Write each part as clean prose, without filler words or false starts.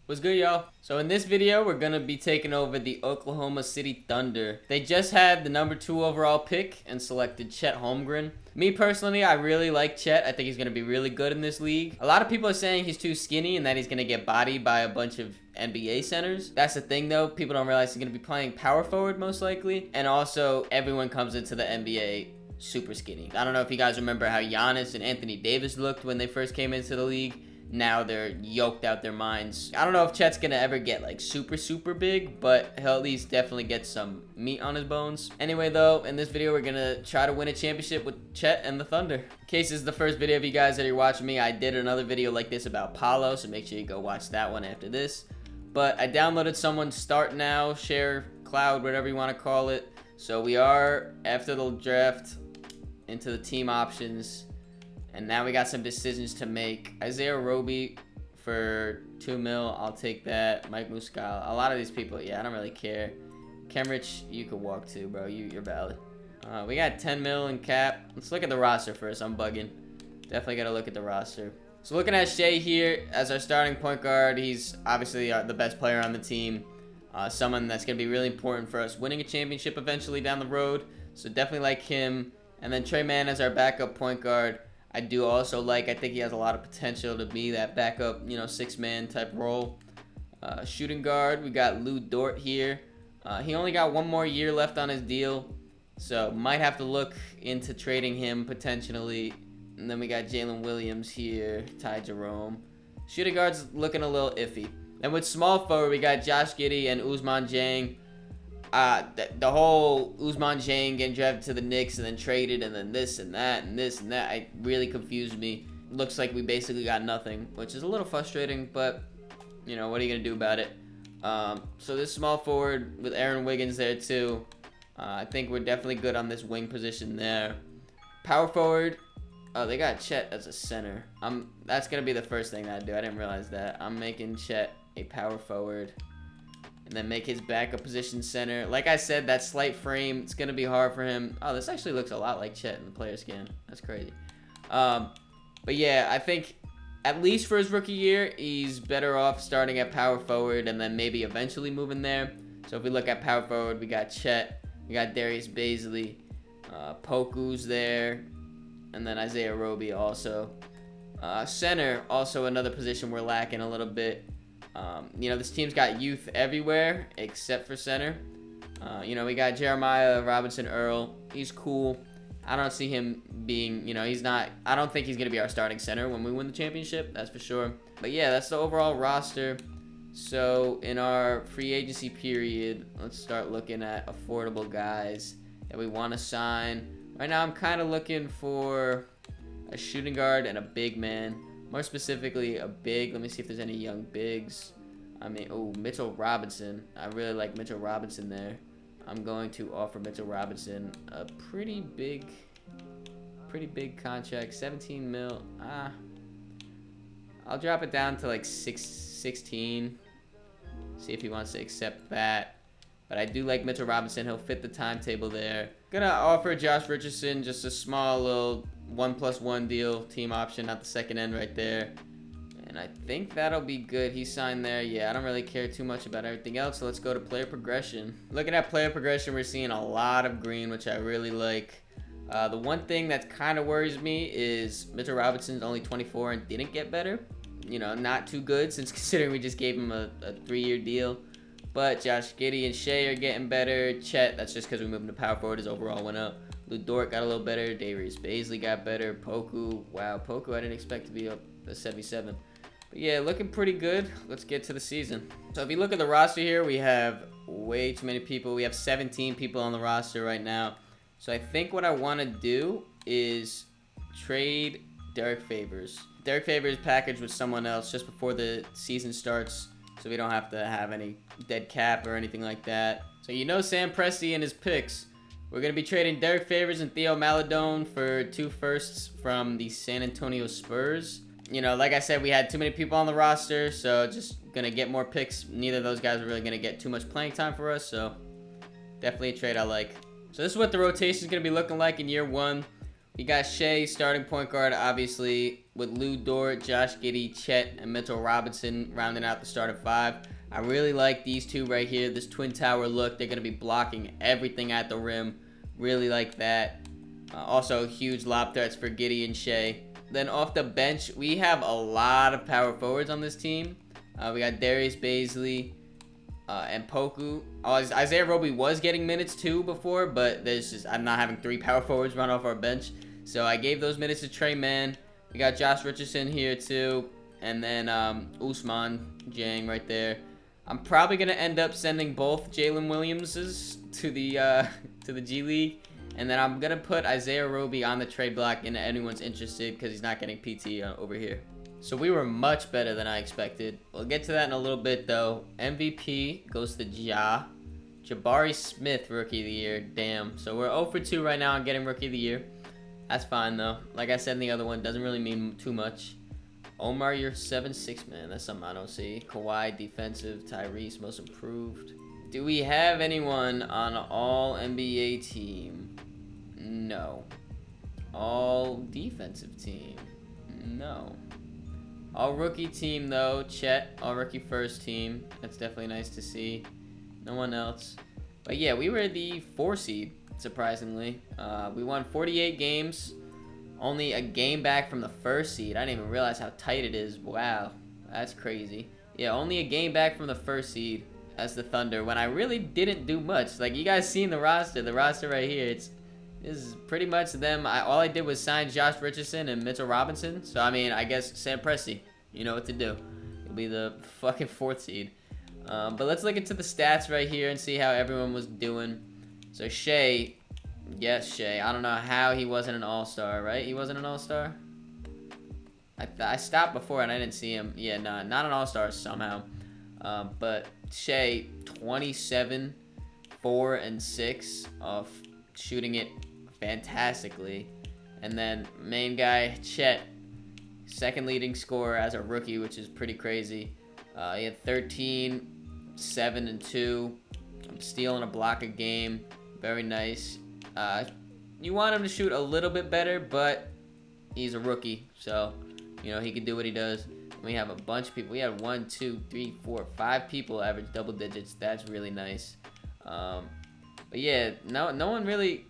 What's good, y'all? So in this video, we're gonna be taking over the Oklahoma City Thunder. They just had the number 2 overall pick and selected CHET HOLMGREN. Me personally, I really like CHET. I think he's gonna be really good in this league. A lot of people are saying he's too skinny and that he's gonna get bodied by a bunch of NBA centers. That's the thing though, people don't realize he's gonna be playing power forward most likely. And also, everyone comes into the NBA super skinny. I don't know if you guys remember how Giannis and Anthony Davis looked when they first came into the league. Now they're yoked out their minds. I don't know if Chet's gonna ever get like super big, but he'll at least definitely get some meat on his bones. Anyway though, in this video we're gonna try to win a championship with Chet and the Thunder. In case this is the first video of you guys that are watching me, I did another video like this about Paulo, so make sure you go watch that one after this. But I downloaded someone's Start Now, Share Cloud, whatever you want to call it. So we are, after the draft, into the team options. And now we got some decisions to make. Isaiah Roby for 2 mil, I'll take that. Mike Muscala, a lot of these people, yeah, I don't really care. Kemrich, you could walk too, bro. You're valid. We got 10 mil in cap. Let's look at the roster first. I'm bugging. Definitely got to look at the roster. So looking at Shea here as our starting point guard, he's obviously the best player on the team. Someone that's going to be really important for us winning a championship eventually down the road. So definitely like him. And then Trey Mann as our backup point guard. I do also like, I think he has a lot of potential to be that backup, 6-man type role. Shooting guard, we got Lou Dort here. He only got 1 more year left on his deal, so might have to look into trading him potentially. And then we got Jalen Williams here, Ty Jerome. Shooting guard's looking a little iffy. And with small forward, we got Josh Giddey and Ousmane Dieng. The whole Ousmane Dieng getting drafted to the Knicks and then traded and then this and that and this and that, it really confused me. Looks like we basically got nothing, which is a little frustrating, but what are you gonna do about it? So this small forward with Aaron Wiggins there too. I think we're definitely good on this wing position there. Power forward, oh, they got Chet as a center. That's gonna be the first thing that I do. I didn't realize that. I'm making Chet a power forward. And then make his backup position center. Like I said, that slight frame, it's going to be hard for him. Oh, this actually looks a lot like Chet in the player scan. That's crazy. But yeah, I think at least for his rookie year, he's better off starting at power forward and then maybe eventually moving there. So if we look at power forward, we got Chet, we got Darius Bazley, Poku's there, and then Isaiah Roby also. Center, also another position we're lacking a little bit. This team's got youth everywhere except for center. We got Jeremiah Robinson Earl. He's cool. I don't see him being, I don't think he's going to be our starting center when we win the championship. That's for sure. But yeah, that's the overall roster. So in our free agency period, let's start looking at affordable guys that we want to sign. Right now, I'm kind of looking for a shooting guard and a big man. More specifically, a big. Let me see if there's any young bigs. Mitchell Robinson. I really like Mitchell Robinson there. I'm going to offer Mitchell Robinson a pretty big contract, 17 mil. I'll drop it down to like 16. See if he wants to accept that. But I do like Mitchell Robinson. He'll fit the timetable there. Gonna offer Josh Richardson just a small little 1+1 deal, team option at the second end right there. And I think that'll be good. He signed there. Yeah, I don't really care too much about everything else. So let's go to player progression. Looking at player progression, we're seeing a lot of green, which I really like. The one thing that kind of worries me is Mitchell Robinson's only 24 and didn't get better. Not too good since considering we just gave him a 3-year deal. But Josh Giddey and Shea are getting better. Chet, that's just because we moved him to power forward. His overall went up. Lou Dort got a little better. Darius Bazley got better. Poku, wow, Poku I didn't expect to be up to 77. But yeah, looking pretty good. Let's get to the season. So if you look at the roster here, we have way too many people. We have 17 people on the roster right now. So I think what I want to do is trade Derek Favors. Derek Favors packaged with someone else just before the season starts, so we don't have to have any dead cap or anything like that. So Sam Presti and his picks. We're going to be trading Derek Favors and Theo Maledon for 2 firsts from the San Antonio Spurs. Like I said, we had too many people on the roster, so just going to get more picks. Neither of those guys are really going to get too much playing time for us, so definitely a trade I like. So this is what the rotation is going to be looking like in year 1. We got Shea starting point guard, obviously, with Lou Dort, Josh Giddey, Chet, and Mitchell Robinson rounding out the starting five. I really like these two right here. This twin tower look. They're going to be blocking everything at the rim. Really like that. Also, huge lob threats for Giddey and Shea. Then off the bench, we have a lot of power forwards on this team. We got Darius Bazley and Poku. Isaiah Roby was getting minutes too before, but I'm not having 3 power forwards run off our bench. So I gave those minutes to Trey Mann. We got Josh Richardson here too. And then Ousmane Dieng right there. I'm probably going to end up sending both Jalen Williamses to the G League. And then I'm going to put Isaiah Roby on the trade block if anyone's interested because he's not getting PT over here. So we were much better than I expected. We'll get to that in a little bit though. MVP goes to Ja. Jabari Smith, Rookie of the Year. Damn. So we're 0 for 2 right now on getting Rookie of the Year. That's fine though. Like I said in the other one, doesn't really mean too much. Omar, you're 7'6", man. That's something I don't see. Kawhi, defensive. Tyrese, most improved. Do we have anyone on all NBA team? No. All defensive team? No. All rookie team though. Chet, all rookie first team. That's definitely nice to see. No one else. But yeah, we were the 4 seed. Surprisingly, we won 48 games, only a game back from the 1st seed. I didn't even realize how tight it is. Wow, that's crazy. Yeah, only a game back from the 1st seed as the Thunder, when I really didn't do much. Like, you guys seen the roster right here. This is pretty much them. All I did was sign Josh Richardson and Mitchell Robinson. So I mean, I guess Sam Presti, you know what to do. You'll be the fucking 4th seed. But let's look into the stats right here and see how everyone was doing. So Shea, yes, Shea. I don't know how he wasn't an all-star, right? He wasn't an all-star? I stopped before and I didn't see him. Yeah, nah, not an all-star somehow. But Shea, 27, 4, and 6 off shooting it fantastically. And then main guy, Chet, 2nd leading scorer as a rookie, which is pretty crazy. He had 13, 7, and 2. Stealing a block a game. Very nice. You want him to shoot a little bit better, but he's a rookie, so you know he can do what he does. And we have a bunch of people. We had 1, 2, 3, 4, 5 people average double digits. That's really nice. But yeah, no one really,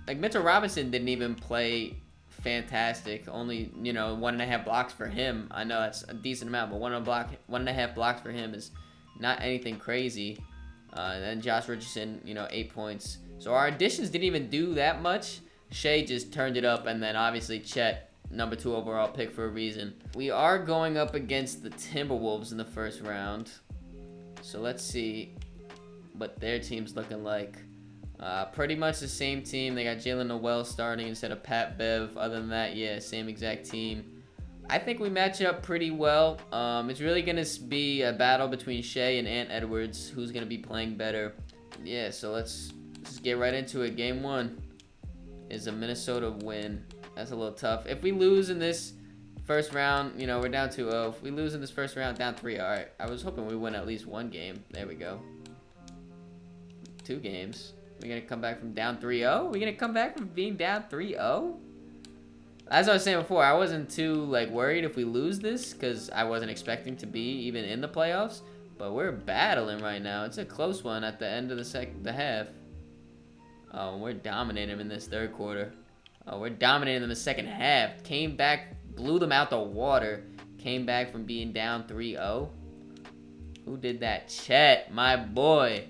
like Mitchell Robinson didn't even play fantastic. Only 1.5 blocks for him. I know that's a decent amount, but 1.5 blocks for him is not anything crazy. And then Josh Richardson, 8 points. So our additions didn't even do that much. Shea just turned it up, and then obviously Chet, number 2 overall pick for a reason. We are going up against the Timberwolves in the 1st round. So let's see what their team's looking like. Pretty much the same team. They got Jalen Noel starting instead of Pat Bev. Other than that, yeah, same exact team. I think we match up pretty well. It's really going to be a battle between Shea and Ant Edwards. Who's going to be playing better? Yeah, so let's get right into it. Game 1 is a Minnesota win. That's a little tough. If we lose in this 1st round, we're down 2-0. If we lose in this 1st round, down 3. All right, I was hoping we win at least 1 game. There we go. 2 games. We're going to come back from down 3-0? We're going to come back from being down 3-0? As I was saying before, I wasn't too worried if we lose this because I wasn't expecting to be even in the playoffs. But we're battling right now. It's a close one at the end of the half. Oh, we're dominating them in this 3rd quarter. Oh, we're dominating them in the 2nd half. Came back, blew them out the water. Came back from being down 3-0. Who did that? Chet, my boy.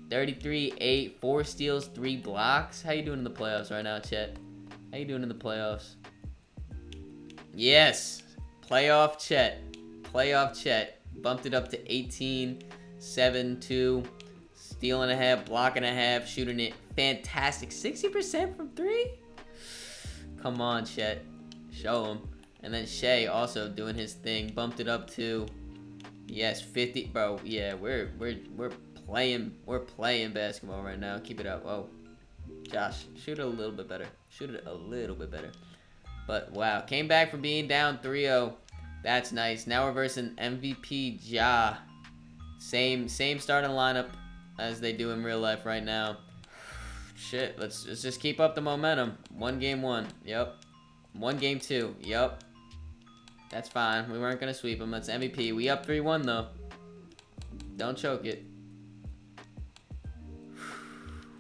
33, 8, 4 steals, 3 blocks. How you doing in the playoffs right now, Chet? How you doing in the playoffs? Yes. Playoff Chet. Playoff Chet. Bumped it up to 18, 7, 2. Stealing a half, blocking a half, shooting it fantastic. 60% from 3? Come on, Chet. Show him. And then Shea also doing his thing. Bumped it up to, yes, 50. Bro, yeah, we're playing basketball right now. Keep it up. Oh, Josh, shoot it a little bit better. Shoot it a little bit better. But wow, came back from being down 3-0. That's nice. Now we're versing MVP Ja. Same starting lineup as they do in real life right now. Shit, let's just keep up the momentum. 1 game 1. Yep. 1 game 2. Yep. That's fine. We weren't gonna sweep him. That's MVP. We up 3-1 though. Don't choke it.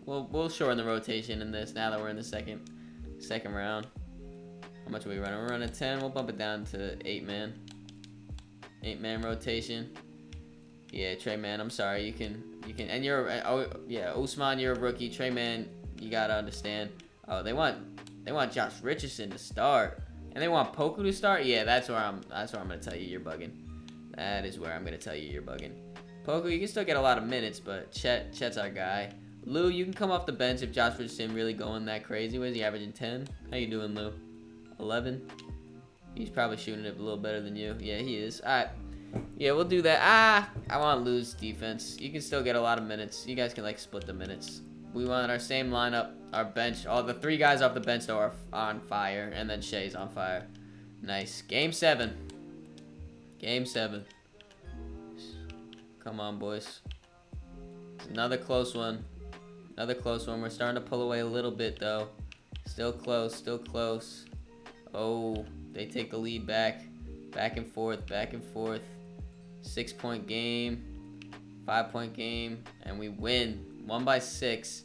We'll shorten the rotation in this now that we're in the second round. How much are we running? We're running 10. We'll bump it down to 8-man. 8-man rotation. Yeah, Trey Man, I'm sorry. You can, and you're, oh yeah, Usman, you're a rookie. Trey Man, you gotta understand. Oh, they want Josh Richardson to start, and they want Poku to start. Yeah, that's where I'm gonna tell you you're bugging. That is where I'm gonna tell you you're bugging. Poku, you can still get a lot of minutes, but Chet's our guy. Lou, you can come off the bench if Josh Richardson really going that crazy. What is he averaging? 10? How you doing, Lou? 11? He's probably shooting it a little better than you. Yeah, he is. All right. Yeah, we'll do that. I want Lou's defense. You can still get a lot of minutes. You guys can, like, split the minutes. We want our same lineup. Our bench. All the 3 guys off the bench, though, are on fire. And then Shea's on fire. Nice. Game 7. Game 7. Come on, boys. Another close one. Another close one. We're starting to pull away a little bit, though. Still close. Still close. Oh, they take the lead back. Back and forth. Back and forth. 6-point game. 5-point game. And we win. 1 by 6.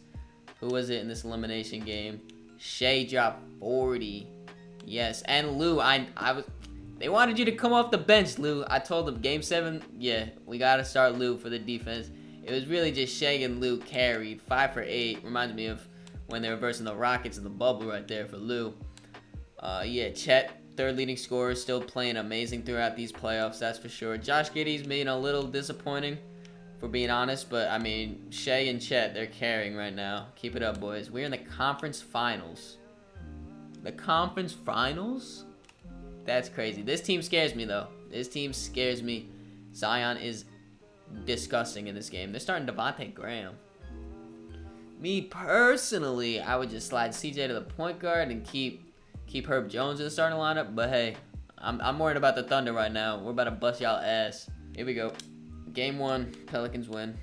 Who was it in this elimination game? Shea dropped 40. Yes. And Lou, they wanted you to come off the bench, Lou. I told them game 7, yeah, we got to start Lou for the defense. It was really just Shea and Lou carried. 5 for 8. Reminds me of when they were versing the Rockets in the bubble right there for Lou. Yeah, Chet, 3rd leading scorer, still playing amazing throughout these playoffs, that's for sure. Josh Giddey's been a little disappointing, for being honest, but I mean, Shea and Chet, they're carrying right now. Keep it up, boys. We're in the conference finals. The conference finals? That's crazy. This team scares me, though. This team scares me. Zion is disgusting in this game. They're starting Devontae Graham. Me personally, I would just slide CJ to the point guard and keep Herb Jones in the starting lineup. But hey, I'm worried about the Thunder right now. We're about to bust y'all ass. Here we go. Game 1, Pelicans win.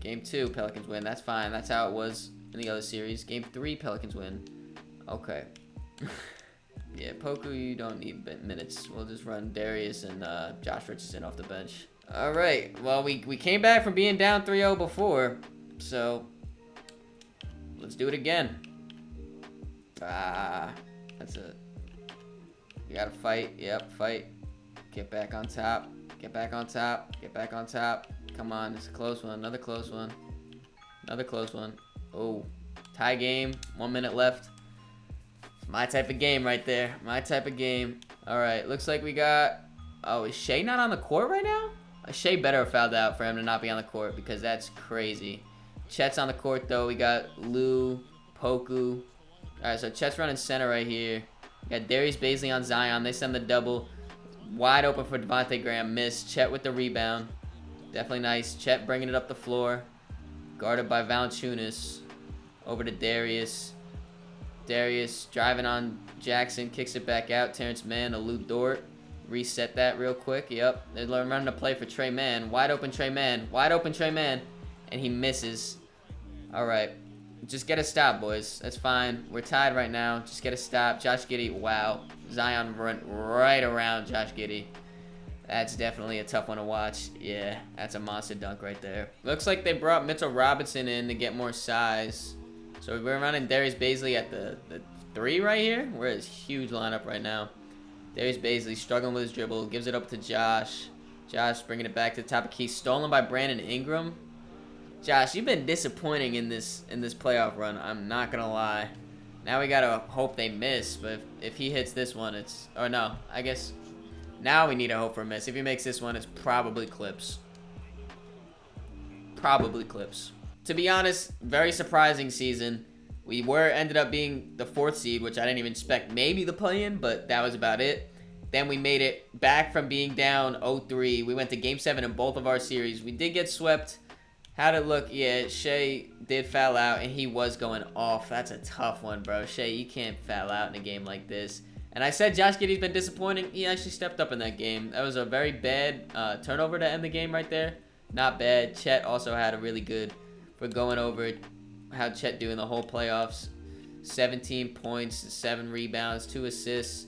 Game 2, Pelicans win. That's fine. That's how it was in the other series. Game 3, Pelicans win. Okay. Yeah, Poku, you don't need minutes. We'll just run Darius and Josh Richardson off the bench. All right. Well, we came back from being down 3-0 before, so let's do it again. That's it. You gotta fight. Yep, fight. Get back on top. Get back on top. Get back on top. Come on, it's a close one. Another close one. Another close one. Oh, tie game. 1 minute left. My type of game right there. My type of game. All right, looks like we got... Oh, is Shea not on the court right now? Shea better have fouled out for him to not be on the court because that's crazy. Chet's on the court, though. We got Lou, Poku. All right, so Chet's running center right here. We got Darius Bazley on Zion. They send the double. Wide open for Devontae Graham. Missed. Chet with the rebound. Definitely nice. Chet bringing it up the floor. Guarded by Valanciunas. Over to Darius. Darius driving on Jackson. Kicks it back out. Terrence Mann to Lou Dort. Reset that real quick. Yep. They're running a play for Trey Mann. Wide open Trey Mann. Wide open Trey Mann. And he misses. All right. Just get a stop, boys. That's fine. We're tied right now. Just get a stop. Josh Giddey. Wow. Zion run right around Josh Giddey. That's definitely a tough one to watch. Yeah, that's a monster dunk right there. Looks like they brought Mitchell Robinson in to get more size. So we're running Darius Bazley at the 3 right here. We're in a huge lineup right now. Darius Bazley struggling with his dribble. Gives it up to Josh. Josh bringing it back to the top of key. Stolen by Brandon Ingram. Josh, you've been disappointing in this playoff run. I'm not going to lie. Now we got to hope they miss. But if he hits this one, it's... Or no, I guess... Now we need to hope for a miss. If he makes this one, it's probably Clips. Probably Clips. To be honest, very surprising season. We ended up being the 4th seed, which I didn't even expect maybe the play-in, but that was about it. Then we made it back from being down 0-3. We went to Game 7 in both of our series. We did get swept. How'd it look? Yeah, Shea did foul out, and he was going off. That's a tough one, bro. Shea, you can't foul out in a game like this. And I said Josh Giddey's been disappointing. He actually stepped up in that game. That was a very bad turnover to end the game right there. Not bad. Chet also had a really good for going over. how'd Chet do in the whole playoffs? 17 points, 7 rebounds, 2 assists,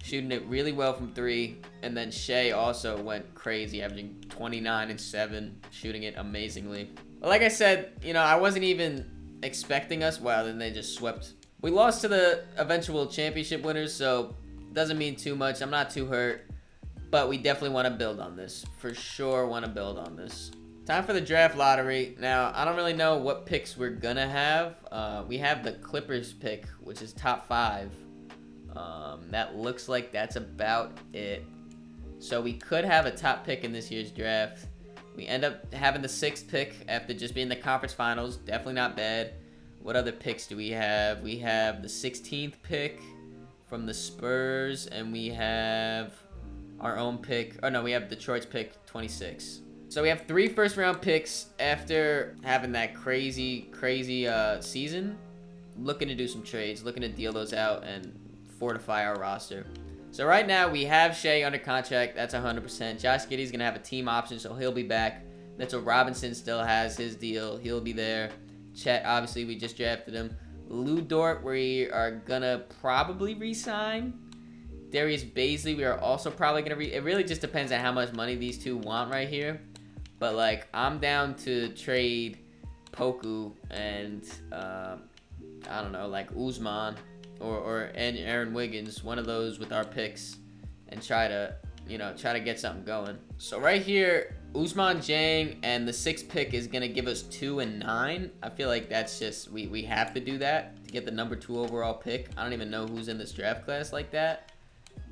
shooting it really well from 3. And then Shea also went crazy, averaging 29 and 7, shooting it amazingly. But like I said, you know, I wasn't even expecting us. Wow, then they just swept. We lost to the eventual championship winners, so doesn't mean too much. I'm not too hurt, but we definitely want to build on this. For sure want to build on this. Time for the draft lottery. Now, I don't really know what picks we're gonna have. We have the Clippers pick, which is top 5. That looks like that's about it. So we could have a top pick in this year's draft. We end up having the 6th pick after just being in the conference finals. Definitely not bad. What other picks do we have? We have the 16th pick from the Spurs, and we have our own pick. Oh no, we have Detroit's pick, 26. So we have 3 first-round picks after having that crazy season. Looking to do some trades, looking to deal those out and fortify our roster. So right now we have Shea under contract. That's 100%. Josh Giddey's going to have a team option, so he'll be back. Mitchell Robinson still has his deal. He'll be there. Chet, obviously, we just drafted him. Lou Dort, we are going to probably re-sign. Darius Baisley, we are also probably going to it really just depends on how much money these two want right here. But, like, I'm down to trade Poku and, I don't know, like Usman or Aaron Wiggins, one of those with our picks, and try to get something going. So right here, Usman Jang and the 6th pick is going to give us 2 and 9. I feel like that's just, we have to do that to get the number 2 overall pick. I don't even know who's in this draft class like that,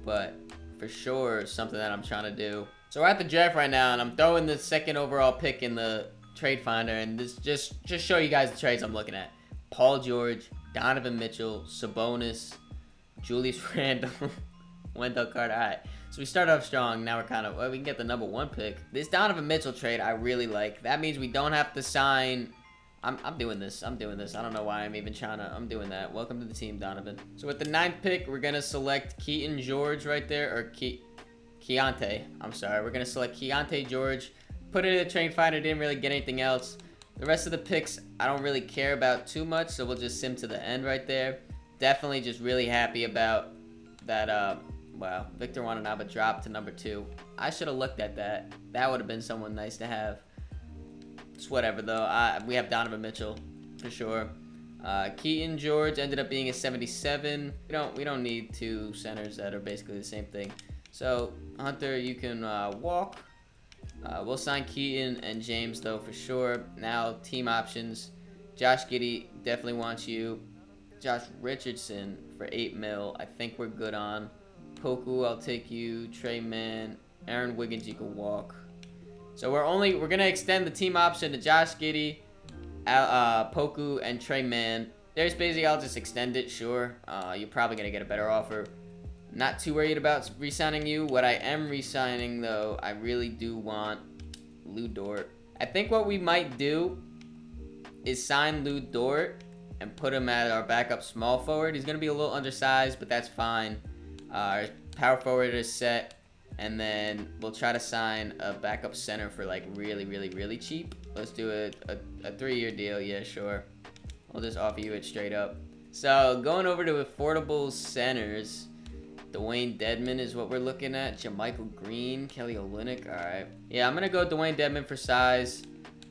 but for sure something that I'm trying to do. So we're at the draft right now, and I'm throwing the 2nd overall pick in the trade finder, and this just show you guys the trades I'm looking at. Paul George, Donovan Mitchell, Sabonis, Julius Randle, Wendell Carter. All right, so we start off strong. Now we're kind of, well, we can get the number 1 pick. This Donovan Mitchell trade I really like. That means we don't have to sign. I'm doing this. I don't know why I'm even trying to. I'm doing that. Welcome to the team, Donovan. So with the 9th pick, we're going to select Keaton George right there, or Keontae. I'm sorry. We're going to select Keontae George. Put it in the trade finder. Didn't really get anything else. The rest of the picks, I don't really care about too much, so we'll just sim to the end right there. Definitely just really happy about that, wow, Victor Wembanyama dropped to number 2. I should have looked at that. That would have been someone nice to have. It's whatever, though. We have Donovan Mitchell, for sure. Keaton George ended up being a 77. We don't need 2 centers that are basically the same thing. So, Hunter, you can walk. We'll sign Keaton and James, though, for sure. Now, team options. Josh Giddey definitely wants you. Josh Richardson for 8 mil. I think we're good on. Poku, I'll take you. Trey Mann. Aaron Wiggins, you can walk. So we're going to extend the team option to Josh Giddey, Poku, and Trey Mann. There's basically, I'll just extend it, sure. You're probably going to get a better offer. Not too worried about re-signing you. What I am re-signing, though, I really do want Lou Dort. I think what we might do is sign Lou Dort and put him at our backup small forward. He's going to be a little undersized, but that's fine. Our power forward is set. And then we'll try to sign a backup center for, like, really cheap. Let's do a 3-year deal. Yeah, sure. I'll just offer you it straight up. So, going over to affordable centers. Dwayne Dedmon is what we're looking at. JaMychal Green, Kelly Olynyk. All right. Yeah, I'm going to go Dwayne Dedmon for size.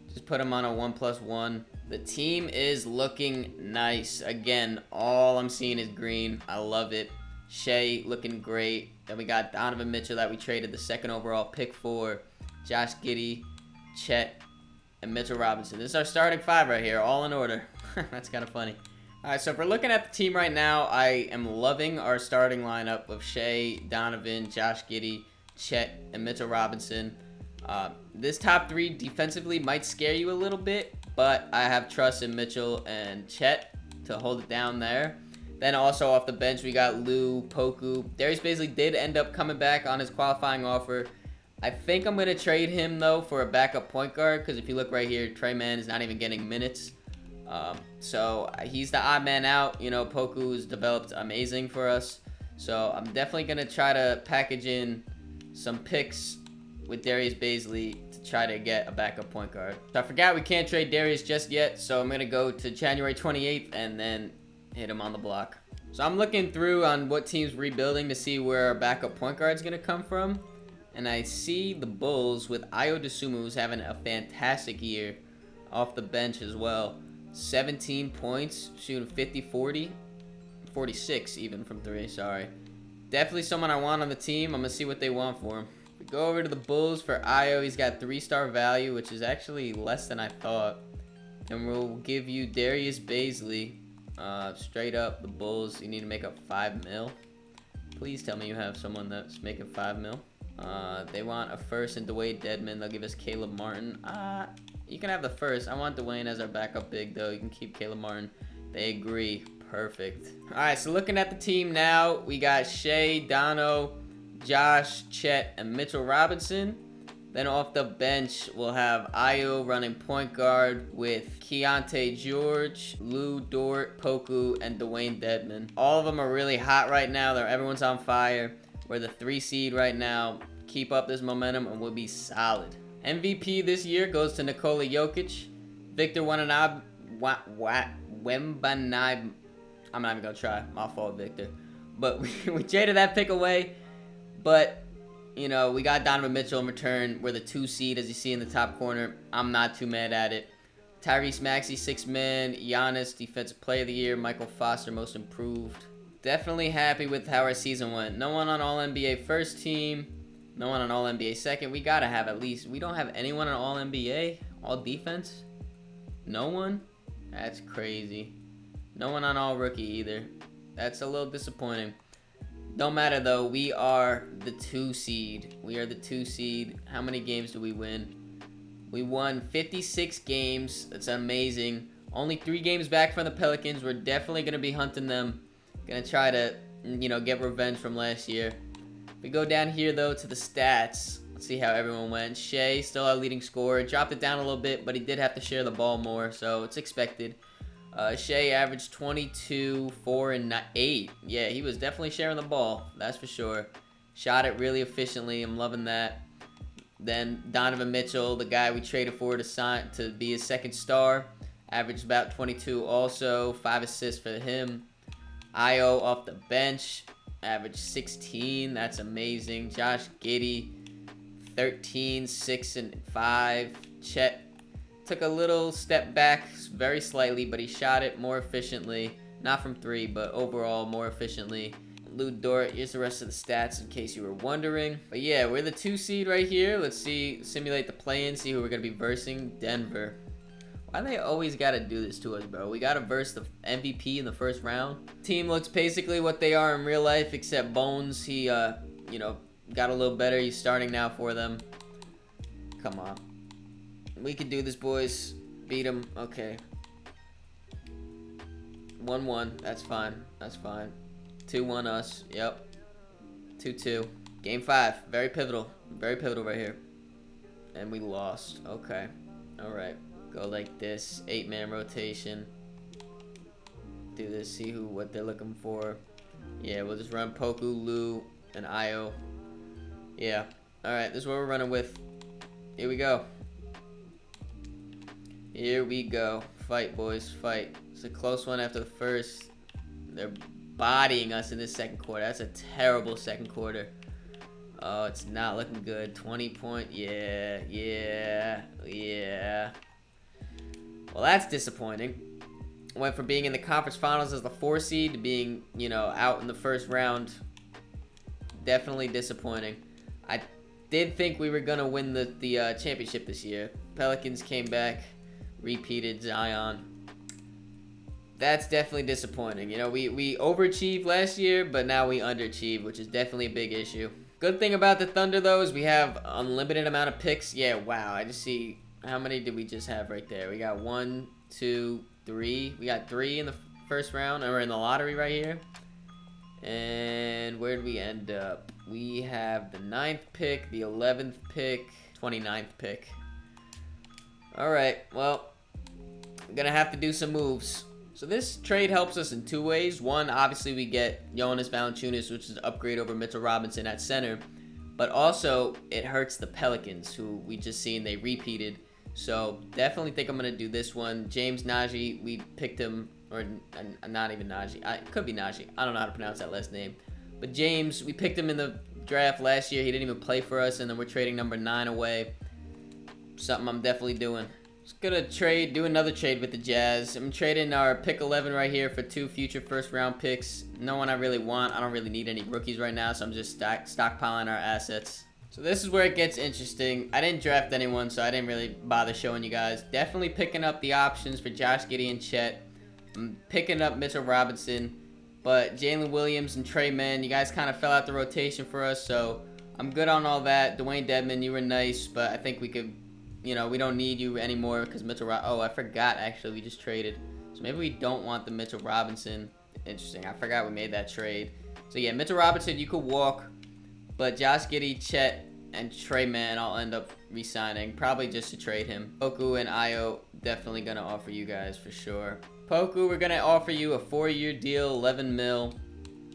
Just put him on a 1+1. The team is looking nice. Again, all I'm seeing is green. I love it. Shea looking great. Then we got Donovan Mitchell that we traded the 2nd overall pick for. Josh Giddey, Chet, and Mitchell Robinson. This is our starting 5 right here, all in order. That's kind of funny. All right, so if we're looking at the team right now, I am loving our starting lineup of Shea, Donovan, Josh Giddey, Chet, and Mitchell Robinson. This top 3 defensively might scare you a little bit, but I have trust in Mitchell and Chet to hold it down there. Then also off the bench, we got Lou, Poku. Darius Baisley did end up coming back on his qualifying offer. I think I'm going to trade him, though, for a backup point guard, because if you look right here, Trey Mann is not even getting minutes. So he's the odd man out. You know, Poku's developed amazing for us. So I'm definitely going to try to package in some picks with Darius Bazley to try to get a backup point guard. So I forgot we can't trade Darius just yet, so I'm going to go to January 28th and then hit him on the block. So I'm looking through on what team's rebuilding to see where our backup point guard is going to come from. And I see the Bulls with Ayo Dosunmu, who's having a fantastic year off the bench as well. 17 points, shooting 50-40, 46 even from three, sorry. Definitely someone I want on the team. I'm going to see what they want for him. We go over to the Bulls for Ayo. He's got 3-star value, which is actually less than I thought. And we'll give you Darius Bazley. Straight up, the Bulls, you need to make up 5 mil. Please tell me you have someone that's making 5 mil. They want a first and Dwayne Dedmon. They'll give us Caleb Martin. You can have the first. I want Dwayne as our backup big, though. You can keep Caleb Martin. They agree. Perfect. All right, so looking at the team now, we got Shea, Dono, Josh, Chet, and Mitchell Robinson. Then off the bench, we'll have Ayo running point guard with Keontae George, Lou Dort, Poku, and Dwayne Dedmon. All of them are really hot right now. Everyone's on fire. We're the 3 seed right now. Keep up this momentum and we'll be solid. MVP this year goes to Nikola Jokic. Victor Wembanyama. I'm not even going to try. My fault, Victor. But we traded that pick away. But, you know, we got Donovan Mitchell in return. We're the 2 seed, as you see in the top corner. I'm not too mad at it. Tyrese Maxey, 6-man. Giannis, Defensive Player of the Year. Michael Foster, Most Improved. Definitely happy with how our season went. No one on All-NBA first team. No one on All-NBA second. We got to have at least. We don't have anyone on All-NBA. All defense. No one? That's crazy. No one on All-Rookie either. That's a little disappointing. Don't matter, though. We are the 2 seed. We are the 2 seed. How many games do we win? We won 56 games. That's amazing. Only 3 games back from the Pelicans. We're definitely going to be hunting them. Going to try to, you know, get revenge from last year. We go down here, though, to the stats. Let's see how everyone went. Shea, still our leading scorer. Dropped it down a little bit, but he did have to share the ball more, so it's expected. Shea averaged 22, 4, and 8. Yeah, he was definitely sharing the ball. That's for sure. Shot it really efficiently. I'm loving that. Then Donovan Mitchell, the guy we traded for to be his second star, averaged about 22 also. 5 assists for him. Ayo off the bench, averaged 16. That's amazing. Josh Giddey, 13, 6, and 5. Chet took a little step back, very slightly, but he shot it more efficiently. Not from 3, but overall more efficiently. Lou Dort, here's the rest of the stats in case you were wondering. But yeah, we're the 2 seed right here. Let's simulate the play-in, see who we're going to be versing. Denver. Why they always got to do this to us, bro? We got to verse the MVP in the first round. Team looks basically what they are in real life, except Bones. He, you know, got a little better. He's starting now for them. Come on. We can do this, boys. Beat him. Okay. 1-1. That's fine. That's fine. 2-1 us. Yep. 2-2. Game 5. Very pivotal. Very pivotal right here. And we lost. Okay. All right. Go like this. 8-man rotation. Do this. See what they're looking for. Yeah, we'll just run Poku, Lou, and Ayo. Yeah. All right. This is what we're running with. Here we go. Here we go. Fight, boys. Fight. It's a close one after the first. They're bodying us in this second quarter. That's a terrible second quarter. Oh, it's not looking good. 20 point. Yeah. Well, that's disappointing. Went from being in the conference finals as the 4 seed to being, you know, out in the first round. Definitely disappointing. I did think we were going to win the championship this year. Pelicans came back, repeated Zion. That's definitely disappointing. You know, we overachieved last year, but now we underachieved, which is definitely a big issue. Good thing about the Thunder, though, is we have unlimited amount of picks. Yeah, wow. I just see, how many did we just have right there? We got 1, 2, 3. We got 3 in the first round, or in the lottery right here. And where did we end up? We have the 9th pick, the 11th pick, 29th pick. All right, well, I'm going to have to do some moves. So this trade helps us in 2 ways. One, obviously we get Jonas Valanciunas, which is an upgrade over Mitchell Robinson at center. but also it hurts the Pelicans, who we just seen they repeated. So definitely think I'm gonna do this one. James Najee, we picked him, or not even Najee. It could be Najee. I don't know how to pronounce that last name. But James, we picked him in the draft last year. He didn't even play for us, and then we're trading number 9 away. Something I'm definitely doing. Just gonna do another trade with the Jazz. I'm trading our pick 11 right here for 2 future first-round picks. No one I really want. I don't really need any rookies right now, so I'm just stockpiling our assets. So this is where it gets interesting. I didn't draft anyone, so I didn't really bother showing you guys. Definitely picking up the options for Josh Giddey and Chet. I'm picking up Mitchell Robinson, but Jalen Williams and Trey Mann, you guys kind of fell out the rotation for us, so I'm good on all that. Dwayne Dedmon, you were nice, but I think we could, we don't need you anymore because oh, I forgot, actually, we just traded. So maybe we don't want the Mitchell Robinson. Interesting, I forgot we made that trade. So yeah, Mitchell Robinson, you could walk. But Josh Giddey, Chet, and Trey Mann I'll end up re-signing, probably just to trade him. Poku and Ayo, definitely going to offer you guys for sure. Poku, we're going to offer you a 4-year deal, 11 mil.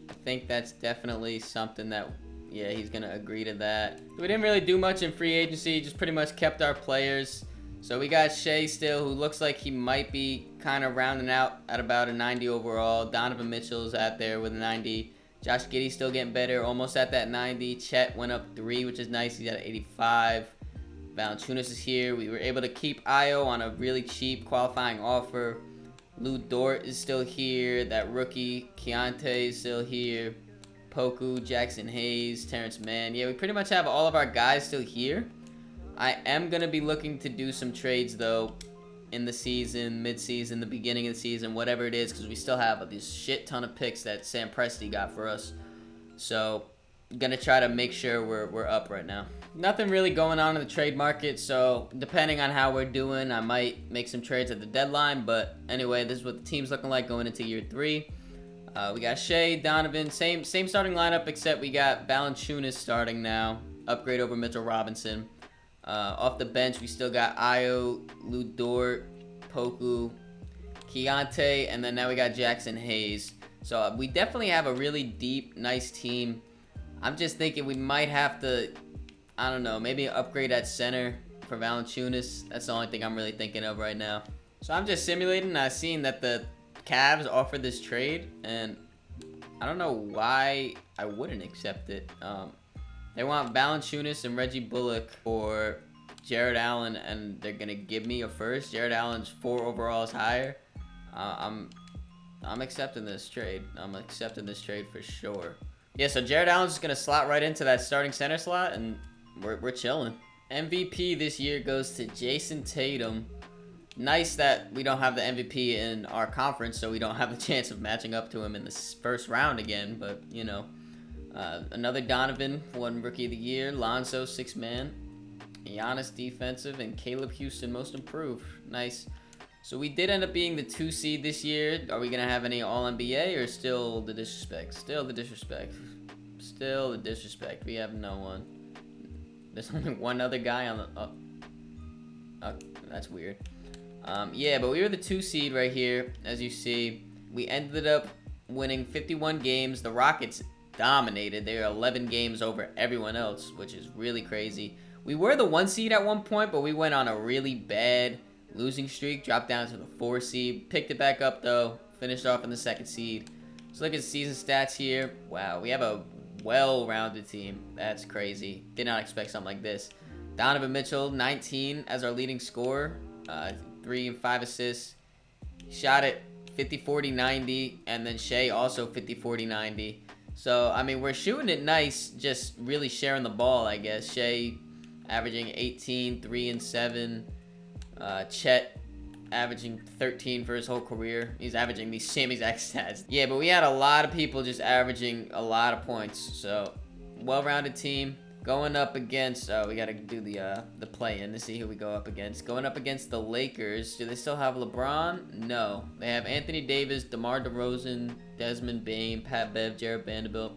I think that's definitely something that, yeah, he's going to agree to that. We didn't really do much in free agency, just pretty much kept our players. So we got Shea still, who looks like he might be kind of rounding out at about a 90 overall. Donovan Mitchell's out there with a 90. Josh Giddey still getting better, almost at that 90. Chet went up 3, which is nice. He's at 85. Valanciunas is here. We were able to keep Ayo on a really cheap qualifying offer. Lou Dort is still here. That rookie Keontae is still here. Poku, Jackson Hayes, Terrence Mann. Yeah, we pretty much have all of our guys still here. I am going to be looking to do some trades, though, in the season, mid-season, the beginning of the season, whatever it is, because we still have this shit ton of picks that Sam Presti got for us. So, I'm going to try to make sure we're up right now. Nothing really going on in the trade market, so depending on how we're doing, I might make some trades at the deadline. But anyway, this is what the team's looking like going into year 3. We got Shea, Donovan, same starting lineup, except we got Valanciunas starting now. Upgrade over Mitchell Robinson. Off the bench, we still got Ayo, Lou Dort, Poku, Keontae, and then now we got Jackson Hayes. So we definitely have a really deep, nice team. I'm just thinking we might have to, I don't know, maybe upgrade at center for Valanciunas. That's the only thing I'm really thinking of right now. So I'm just simulating, and I've seen that the Cavs offered this trade, and I don't know why I wouldn't accept it. They want Valanciunas and Reggie Bullock for Jared Allen, and they're gonna give me a first. Jared Allen's 4 overalls higher. I'm accepting this trade. I'm accepting this trade for sure. Yeah, so Jared Allen's just gonna slot right into that starting center slot, and we're chilling. MVP this year goes to Jason Tatum. Nice that we don't have the MVP in our conference, so we don't have the chance of matching up to him in the first round again. But another Donovan won Rookie of the Year. Lonzo 6 man. Giannis defensive, and Caleb Houston most improved. Nice. So we did end up being the 2 seed this year. Are we gonna have any All-NBA or still the disrespect? Still the disrespect. Still the disrespect. We have no one. There's only one other guy on the. Oh, that's weird. Yeah, but we were the 2 seed right here, as you see. We ended up winning 51 games. The Rockets dominated. They were 11 games over everyone else, which is really crazy. We were the 1 seed at one point, but we went on a really bad losing streak. Dropped down to the 4 seed. Picked it back up, though. Finished off in the 2nd seed. Let's look at season stats here. Wow, we have a well-rounded team. That's crazy. Did not expect something like this. Donovan Mitchell, 19 as our leading scorer. 3 and 5 assists. Shot it 50, 40, 90. And then Shea also 50, 40, 90. So, I mean, we're shooting it nice. Just really sharing the ball, I guess. Shea averaging 18, 3 and 7. Chet averaging 13 for his whole career. He's averaging these same exact stats. Yeah, but we had a lot of people just averaging a lot of points. So, well-rounded team. Going up against, we got to do the play-in to see who we go up against. Going up against the Lakers. Do they still have LeBron? No. They have Anthony Davis, DeMar DeRozan, Desmond Bane, Pat Bev, Jared Vanderbilt.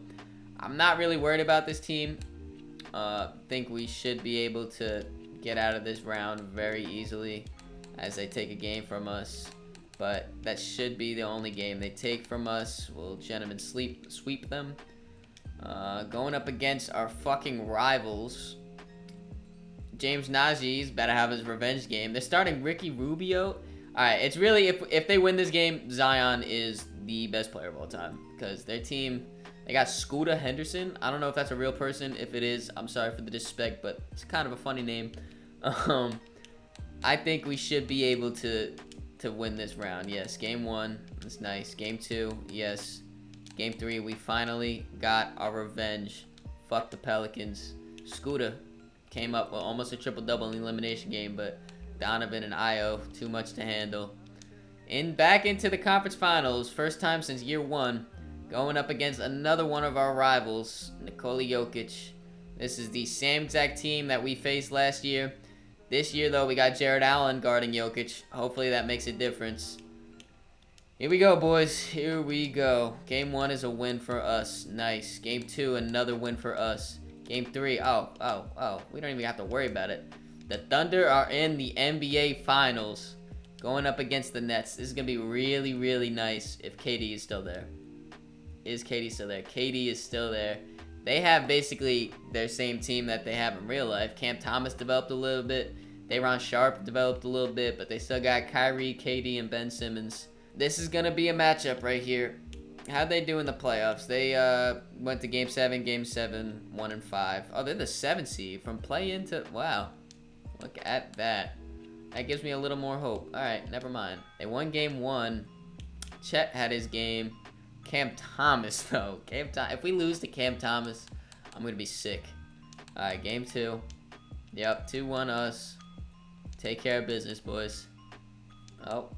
I'm not really worried about this team. Think we should be able to get out of this round very easily as they take a game from us. But that should be the only game they take from us. We'll gentlemen sweep them. Going up against our fucking rivals. James Najee's better have his revenge game. They're starting Ricky Rubio. Alright, it's really, if they win this game, Zion is the best player of all time. Because their team, they got Scooter Henderson. I don't know if that's a real person. If it is, I'm sorry for the disrespect, but it's kind of a funny name. I think we should be able to win this round. Yes, game 1, that's nice. Game 2, yes. Game 3, we finally got our revenge. Fuck the Pelicans. Scooter came up with almost a triple-double in the elimination game, but Donovan and Io, too much to handle. Back into the conference finals, first time since year 1, going up against another one of our rivals, Nikola Jokic. This is the same exact team that we faced last year. This year, though, we got Jared Allen guarding Jokic. Hopefully that makes a difference. Here we go, boys. Here we go. Game 1 is a win for us. Nice. Game 2, another win for us. Game 3, oh. We don't even have to worry about it. The Thunder are in the NBA Finals, going up against the Nets. This is going to be really, really nice if KD is still there. Is KD still there? KD is still there. They have basically their same team that they have in real life. Cam Thomas developed a little bit. Day'Ron Sharpe developed a little bit, but they still got Kyrie, KD, and Ben Simmons. This is going to be a matchup right here. How'd they do in the playoffs? They went to Game 7, 1 and 5. Oh, they're the 7th seed from play-in to... Wow. Look at that. That gives me a little more hope. All right, never mind. They won Game 1. Chet had his game. Cam Thomas, though. If we lose to Cam Thomas, I'm going to be sick. All right, Game 2. Yep, 2-1 us. Take care of business, boys. Oh.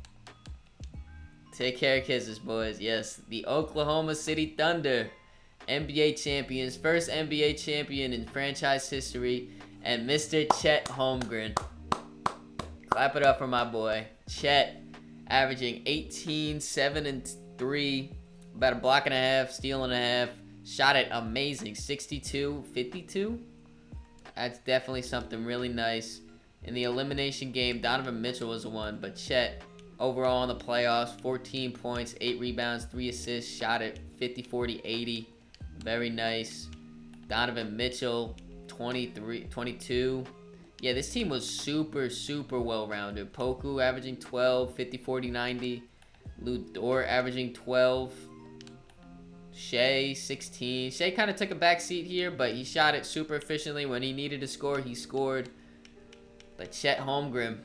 Take care of business, boys. Yes, the Oklahoma City Thunder, NBA champions. First NBA champion in franchise history. And Mr. Chet Holmgren. Clap it up for my boy. Chet, averaging 18, 7, and 3. About a block and a half, steal and a half. Shot it amazing. 62, 52. That's definitely something really nice. In the elimination game, Donovan Mitchell was the one, but Chet, overall in the playoffs, 14 points, 8 rebounds, 3 assists, shot it 50, 40, 80. Very nice. Donovan Mitchell, 23, 22. Yeah, this team was super, super well-rounded. Poku averaging 12, 50, 40, 90. Lou Dort averaging 12. Shea, 16. Shea kind of took a back seat here, but he shot it super efficiently. When he needed to score, he scored. But Chet Holmgren,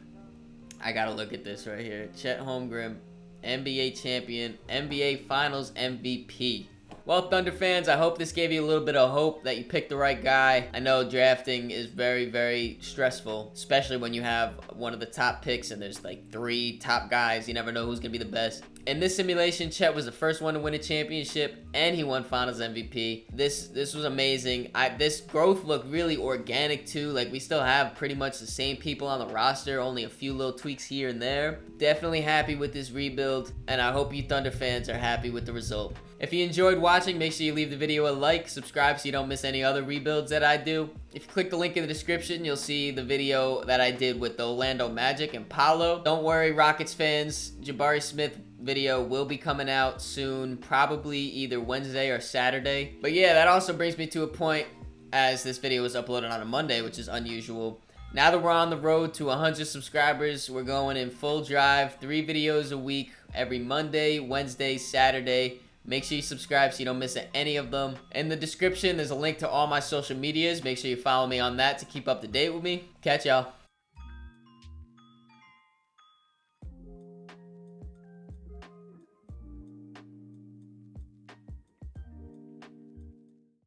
I got to look at this right here. Chet Holmgren, NBA champion, NBA Finals MVP. Well, Thunder fans, I hope this gave you a little bit of hope that you picked the right guy. I know drafting is very, very stressful, especially when you have one of the top picks and there's like 3 top guys. You never know who's going to be the best. In this simulation, Chet was the first one to win a championship, and he won Finals MVP. This was amazing. This growth looked really organic too. Like, we still have pretty much the same people on the roster, only a few little tweaks here and there. Definitely happy with this rebuild, and I hope you Thunder fans are happy with the result. If you enjoyed watching, make sure you leave the video a like, subscribe so you don't miss any other rebuilds that I do. If you click the link in the description, you'll see the video that I did with the Orlando Magic and Paolo. Don't worry, Rockets fans, Jabari Smith video will be coming out soon, probably either Wednesday or Saturday. But yeah, that also brings me to a point, as this video was uploaded on a Monday, which is unusual. Now that we're on the road to 100 subscribers, we're going in full drive, 3 videos a week, every Monday, Wednesday, Saturday. Make sure you subscribe so you don't miss any of them. In the description, there's a link to all my social medias. Make sure you follow me on that to keep up to date with me. Catch y'all.